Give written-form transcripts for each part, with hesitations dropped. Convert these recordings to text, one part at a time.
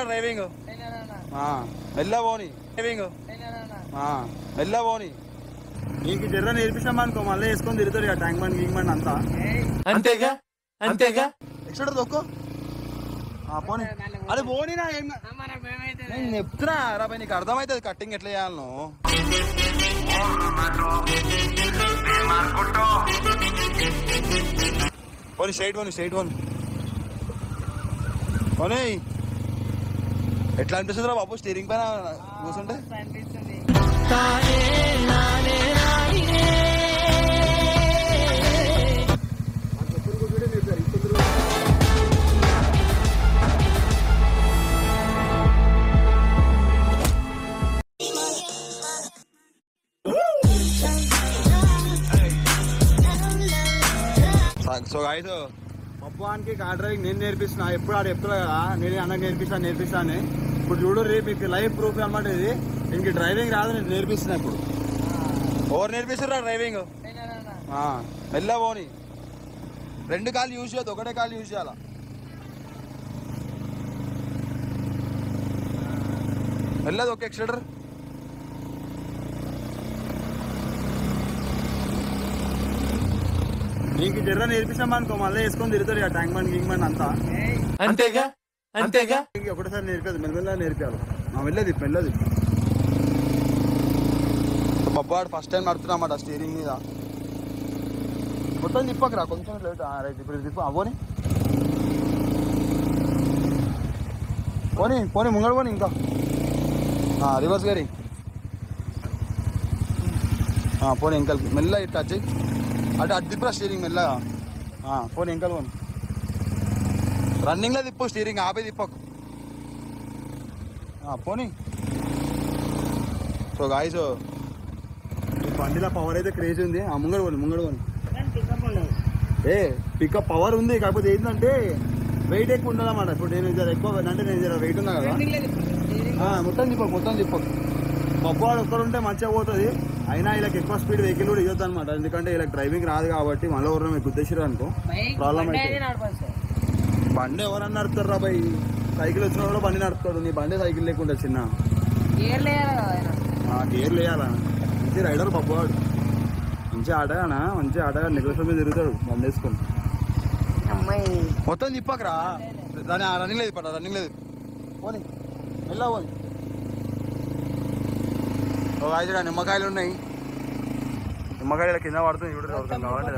Driving మెల్ల పోని driving మెల్ల పోని నీకు జర్ర నేర్పించాం అనుకో మళ్ళీ వేసుకొని తిరుగుతాడు ఇక ట్యాంక్ బండ్ గీంగ్ బండ్ అంతా అంతేగా అంతేగా ఎక్స్ట్రా దొక్కో పోనీ అది పోనీనా ఏం నేను చెప్తున్నా రాబాయ్ నీకు అర్థమవుతుంది కట్టింగ్ ఎట్లా చేయాలను పోనీ స్ట్రైట్ పోనీ పోనీ ఎట్లా అనిపిస్తుంది రా బాబు స్టీరింగ్ పైన కూర్చుంటే సో గాయ్స్ పప్పానికి కార్ డ్రైవింగ్ నేను నేర్పిస్తున్నా ఎప్పుడు ఆడు చెప్తున్నా కదా నేను అన్నకు నేర్పిస్తా అని ఇప్పుడు చూడు రేపు మీకు లైవ్ ప్రూఫ్ అనమాట ఇది ఇంక డ్రైవింగ్ రాదు నేను నేర్పిస్తున్నా ఇప్పుడు ఎవరు నేర్పిస్తున్నా డ్రైవింగ్ మెల్ల పోని రెండు కాళ్ళు యూజ్ చేయొద్దు ఒకటే కాళ్ళు యూజ్ చేయాలా మెల్లది ఒక ఎక్స్టెడర్ నీకు జర్ర నేర్పిస్తాం అనుకో మళ్ళీ వేసుకొని తిరుగుతాడు ఇక ట్యాంక్ బండ్ గీంగ్ బండ్ అంతా అంతేగా ఒకటేసారి నేర్పేది మెల్లమెల్ల నేర్పారు మెల్లది బొబ్బాడు ఫస్ట్ టైం నడుతున్నమాట స్టీరింగ్ మీద మొత్తం తిప్పకరా కొంచెం లేట్ రైట్ ఇప్పుడు తిప్పు అవోని పోనీ ముంగడు పోని ఇంకా రివర్స్ గారి పోనీ ఇంకా మెల్ల ఇట్లా వచ్చి అటు తిప్పురా స్టీరింగ్ మెల్లగా పోనీ ఇంకా పోనీ రన్నింగ్లో తిప్పు స్టీరింగ్ ఆపే తిప్పకు పోనీ సో గాయ్స్ ఈ బండిలో పవర్ అయితే క్రేజ్ ఉంది ముంగడు పోని పికప్ పవర్ ఉంది కాకపోతే ఏంటంటే వెయిట్ ఎక్కువ ఉండదన్నమాట ఇప్పుడు నేను ఎక్కువ అంటే నేను వెయిట్ ఉన్నా కదా మొత్తం తిప్పకు పప్పు వాడు ఒక్కరుంటే మంచిగా పోతుంది అయినా వీళ్ళకి ఎక్కువ స్పీడ్ వెహికల్ కూడా ఇవ్వద్దు అనమాట ఎందుకంటే వీళ్ళకి డ్రైవింగ్ రాదు కాబట్టి మళ్ళీ ఎవరైనా మీకు గుర్తించారు అనుకో ప్రాబ్లం అయితే బండి ఎవరన్నా నడుపుతారు రా బాయ్ సైకిల్ వచ్చిన కూడా బండి నడుపుతాడు నీ బండి సైకిల్ లేకుండా చిన్న గేర్ లేయాలా మంచి రైడర్ పప్పు వాడు మంచి ఆటగా నెక్లెస్ మీద తిరుగుతాడు బండి వేసుకొని మొత్తం తిప్పకరా దాని రన్నింగ్ లేదు పోనీ వెళ్ళా పోనీ అయితే నిమ్మకాయలు ఉన్నాయి నిమ్మకాయలు కింద పడుతుంది ఇప్పుడు కావాలంటే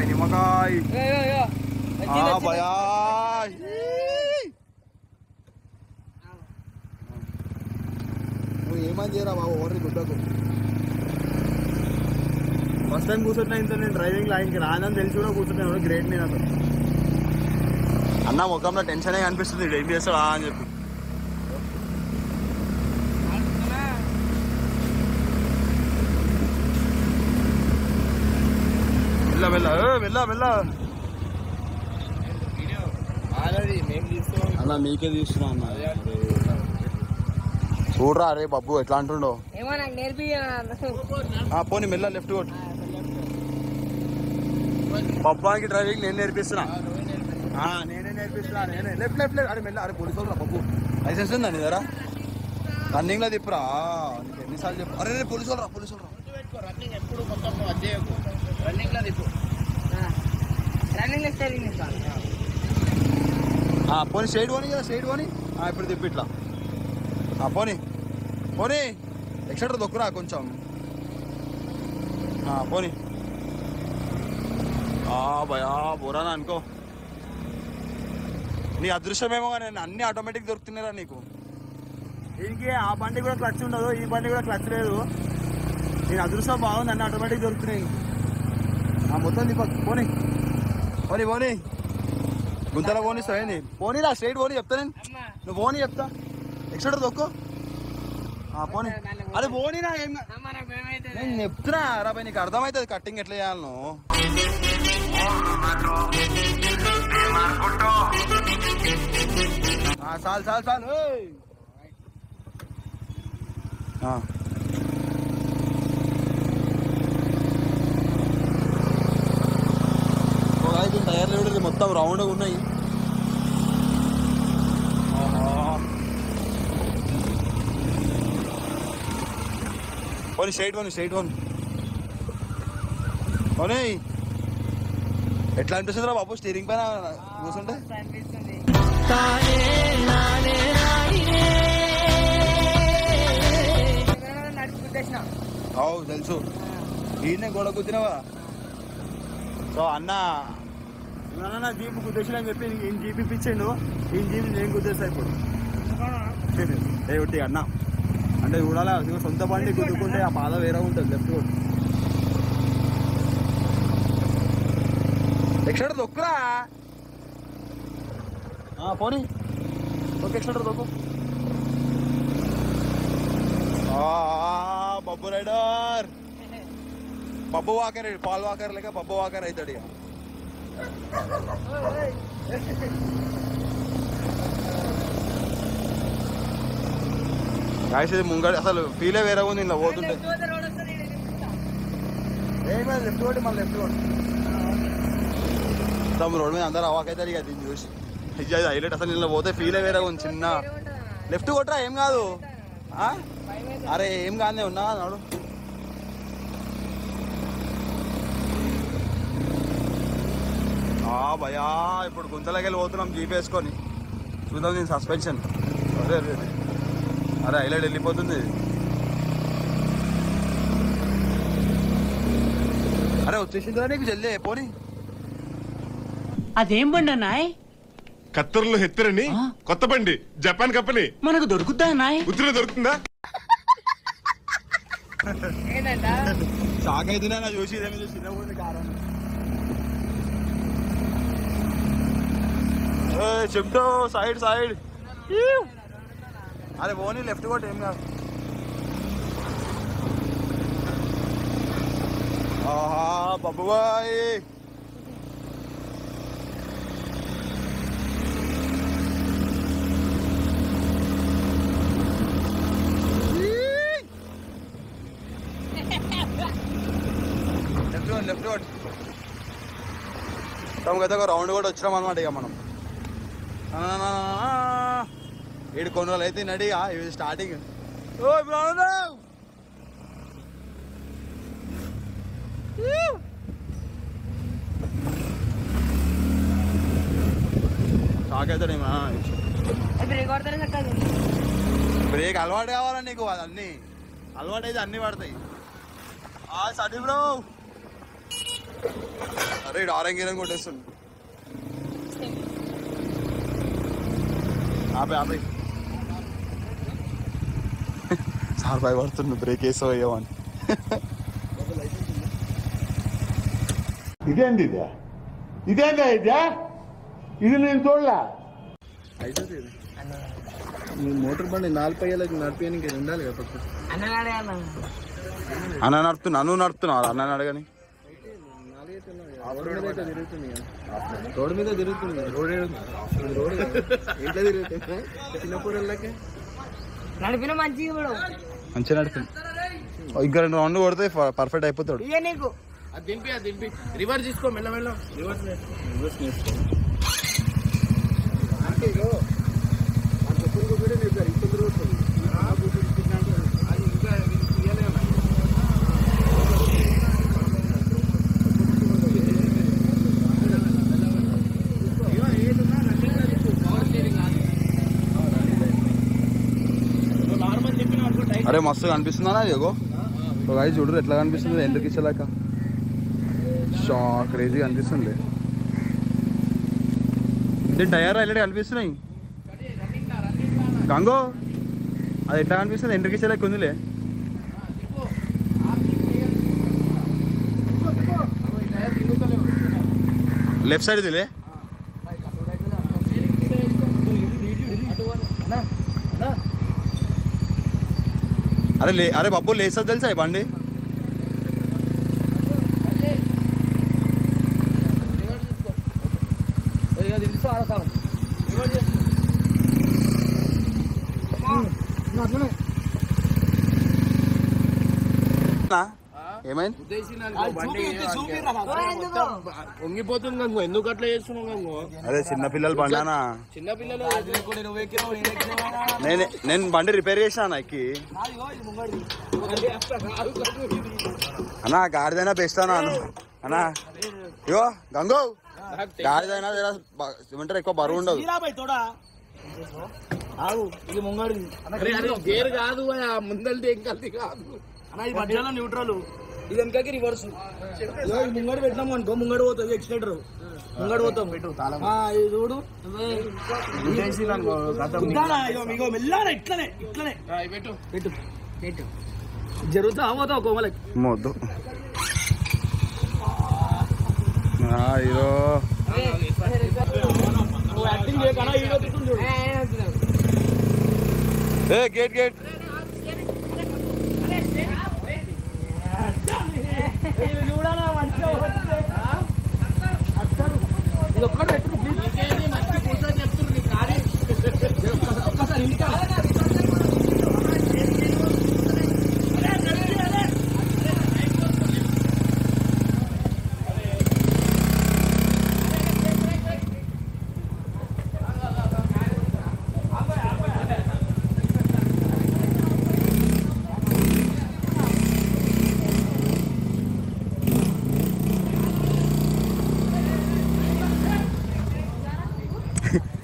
నిమ్మకాయ భయా నువ్వు ఏమని చేయరా బాబు ఓర్ని గుడ్డకు ఫస్ట్ టైం కూర్చుంటున్నా ఇంత నేను డ్రైవింగ్ లైన్కి రానని తెలిసి కూడా కూర్చుంటాను గ్రేట్ నేను అసలు అన్న ముఖంలో టెన్షనే కనిపిస్తుంది ఏం చేస్తాడా అని చెప్పి వెళ్ళ అన్న మీకే తీస్తున్నా అన్న చూడరా అరే బాబు ఎట్లా అంటుండో పోనీ మెల్ల లెఫ్ట్ కొట్టు పబ్బానికి డ్రైవింగ్ నేను నేర్పిస్తున్నా నేనే లెఫ్ట్ అరే మెల్ల అరే పోలీసు రా బాబు లైసెన్స్ ఉందా నీ దగ్గర రన్నింగ్ లో తిప్పురా నీకు ఎన్నిసార్లు చెప్పు అరే పోలీసు రా పోనీ సైడ్ పోనీ కదా సైడ్ పోనీ ఇప్పుడు తిప్పి ఇట్లా పోనీ ఎక్స్ట్రా దొక్కురా కొంచెం పోనీ భయా బోరానా అనుకో నీ అదృష్టమేమో కానీ అన్ని ఆటోమేటిక్ దొరుకుతున్నారా నీకు దీనికి ఆ బండి కూడా క్లచ్ ఉండదు ఈ బండి కూడా క్లచ్ లేదు నేను అదృష్టం బాగుంది అన్ని ఆటోమేటిక్ దొరుకుతున్నాయి మొత్తం తిప్పకు పోనీ గుంతలో పోనీ సరైంది పోనీరా స్ట్రైట్ పోనీ చెప్తా నేను నువ్వు పోనీ చెప్తా ఎక్స్ట్రా దొక్కు పోనీ అరే పోనీరా ఏం నేను చెప్తున్నా రాబాయ్ నీకు అర్థమవుతుంది కట్టింగ్ ఎట్లా చేయాలను చాలు టైర్లు మొత్తం రౌండ్గా ఉన్నాయి పోనీ స్ట్రైట్ పోనీ ఎట్లా అనిపిస్తుందిరా బాబు స్టీరింగ్ పైన కూర్చుంటే? అవు తెలుసు ఈయనే గోడ కుదినవా. సో అన్న నా జీపు గుద్దేసిన అని చెప్పి ఈయన జీప్ ఇప్పించిండు, ఈయన జీప్ నేను గుద్దేస్తా ఇప్పుడు ఒకటి అన్న అంటే చూడాలా సొంత బండి గుద్దుకుంటే ఆ బాధ వేరే ఉంటుంది. లెఫ్ట్ రోడ్ ఎక్స్ట్రా దొక్కురా పోనీ దొక్కు ఎక్స్ట్రా దొక్కు. బబ్బు రైడర్ బబ్బు వాకర్ పాల్ వాకర్ లేక బబ్బు వాకర్ అవుతాడు ఇక. కాసేది ముంగడి అసలు ఫీలే వేరే ఉంది ఇలా పోతుంటే. లెఫ్ట్ రోడ్ మళ్ళీ లెఫ్ట్ రోడ్ రోడ్ మీద అందరు అవాకైతారు ఇక దీన్ని చూసి. హైలైట్ అసలు ఇలా పోతే ఫీలే వేరే ఉంది. చిన్న లెఫ్ట్ కొట్టరా ఏం కాదు. అరే ఏం కాదే ఉన్నా నాడు. భయా ఇప్పుడు గుంతలోకి వెళ్ళి పోతున్నాం జీప్ వేసుకొని. చూద్దాం దీని సస్పెన్షన్. అరే అరే అరే హైలైట్ వెళ్ళిపోతుంది. అరే వచ్చేసిందిరా నీకు జల్దీ పోనీ. అదేం బండి అన్నాయ్? కత్తర్లో హెత్తరని కొత్త బండి, జపాన్ కంపెనీ. మనకు దొరుకుద్దా అన్నాయ్? ఉత్తర దొరుకుతుందా? షాక్ అవుతున్నా నా చూసి ఇదేమో చిన్న పోయింది కారం. చెప్తా సైడ్ అరే పోనీ లెఫ్ట్ కొట్టి ఏం కాదు. ఆహా బాబుబాయ్ లెఫ్ట్ రోడ్ కదా ఒక రౌండ్ కూడా వచ్చినాం అనమాట. ఇక మనం 7 కొనుగోలు అయితే నడిగా ఇది స్టార్టింగ్. షాక్ అవుతాడు బ్రేక్ అలవాటు కావాలా నీకు. అన్నీ అలవాటు అయితే అన్నీ పడతాయి. సడి బ్రో అరే ఇటు ఆరంగీరం కొట్టేస్తుంది. ఆపే సార్ భయపడుతుంది బ్రేక్ వేసో అయ్యామని. ఇదేంది ఇదేందా ఇది నేను చూడలా. అయితే మోటార్ బండి 4 పయ్యాలకి నడిపేయడానికి ఉండాలి కదా పక్క. అన్న నడుతున్నా నువ్వు నడుతున్నావు అన్న అడగని. రోడ్ మీద తిరుగుతుంది. రోడ్ ఇంట్లో తిరుగుతుంది. చిన్న పూరల్లకి నడిపిన మంచిగా నడుతుంది. ఇంకా 2 రౌండ్లు కొడితే పర్ఫెక్ట్ అయిపోతాడు. దింపి రివర్స్ తీసుకో మెల్ల రివర్స్ నేర్చుకో. అరే మస్తు కనిపిస్తుందా యోగో గాయ చూడరు ఎట్లా కనిపిస్తుంది ఎందుకు ఇచ్చలేక. క్రేజీ అనిపిస్తుంది. దీని టైర్ హైలైట్ కనిపిస్తున్నాయి గంగో. అది ఎట్లా కనిపిస్తుంది ఎంట్రీకి ఇచ్చలేక ఉందిలే. లెఫ్ట్ సైడ్ ఇదిలే. అరే బాబు లేస్తుంది తెలుసా ఈ బండి. ఏమైంది? వంగిపోతుంది గంగు, ఎందుకు అట్లా చేస్తున్నావు గంగు? అదే చిన్న పిల్లలు బండానా, చిన్న పిల్లలు నేను బండి రిపేర్ చేసినా ఎక్కి. అన్నా గాడిదైనా బెస్ట్ అన్నా అన్నా. ఇగో గంగు, గాడిదైనా ఏమంటారు ఎక్కువ బరువు ఉండదు. గేర్ కాదు ముందల్ది ఎంకల్ది కాదు అన్న, ఇది మధ్యలో న్యూట్రల్, ఇది వెనకకి రివర్స్. ముంగడు పెట్టినాము అనుకో, ముంగడు పోతుంది ఎక్స్టెండర్, ముంగడు పోతాం. ఇది చూడు మెల్లారా, ఇట్లనే ఇట్లనే పెట్టు పెట్టు పెట్టు జరుగుతా పోతావు కోమలకి. మొద్దు ఇదో యాక్టింగ్ చేయకనా, హీరో తిట్టు చూడు. గేట్ గేట్ చూడాలా మంచిగా ఇది ఒక్కటి పెట్టు ప్లీజ్. ఒక్కసారి ఇంకా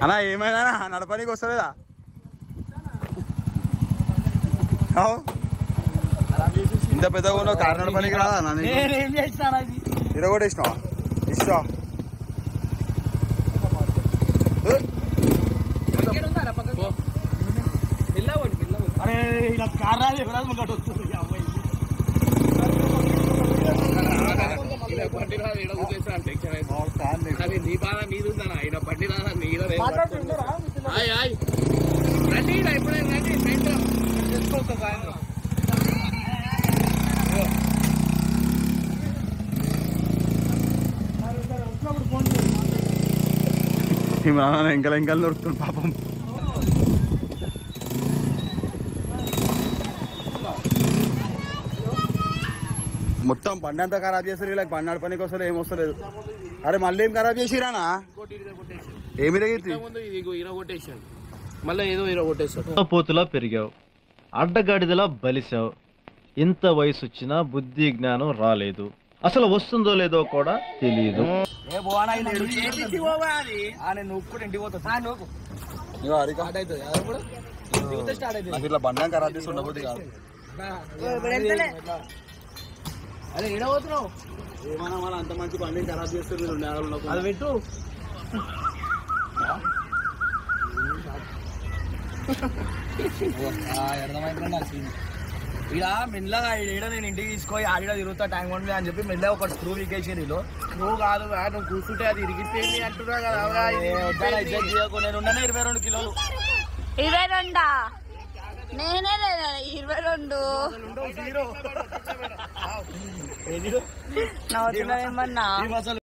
అన్నా ఏమైనా నడపడానికి వస్తలేదా? ఇంత పెద్దగా ఉన్నావు, కారు నడపడానికి రాదా? నేనేం చేస్తాను అది ఇర కూడా ఇష్టం ఇష్టం. అరే ఇలా కార్ రాదు, ఎవరాదు ముంగట వస్తుంది. అమ్మాయి బండి రాదు, ఈడ కూర్చేస్తా అంటే అది నీ బాధ నీది ఉందా? ఈడ బండి రాదా నీడ రండి, ఎప్పుడైనా రండి సాయంత్రం తెచ్చుకోవద్దు సాయంత్రం. ఇంకా ఇంకా దొరుకుతుంది పాపం. మొత్తం బండి అంతా ఖరాబ్ చేస్తారు, ఇలా బండి నడపడానికి వస్తారు, ఏం వస్తలేదు. అరే మళ్ళీ ఏం ఖరాబ్ చేసిరానా? ఏమి ఇరగొట్టేసాను, మళ్ళీ ఏదో ఇరగొట్టేసాడు. పోతులా పెరిగావు, అడ్డగాడిదలా బలిసావు. ఇంత వయసు వచ్చినా బుద్ధి జ్ఞానం రాలేదు. అసలు వస్తుందో లేదో కూడా తెలియదు. ఇట్లా బండి ఖరాబ్ చేసి ఉండబోద్ది కాదు. అరే ఏడ పోతున్నావు? ఏమన్నా మన అంత మంచి బండి ఖరాబ్ చేస్తారు మీరు. అది పెట్టు. ఇలా మెల్లగా ఈడ నేను ఇంటికి తీసుకొని ఆడిడ తిరుగుతా ట్యాంక్ బండ్ అని చెప్పి మెల్లగా ఒక స్క్రూ వీకేసి నీలో. నువ్వు కాదు, నువ్వు కూర్చుంటే అది ఇరిగిపోయింది అంటున్నా కదా. నేను ఉండనే 22 కిలోలు. 22 నేనే లేదా 22 నవ్వుతున్నావేమన్నా?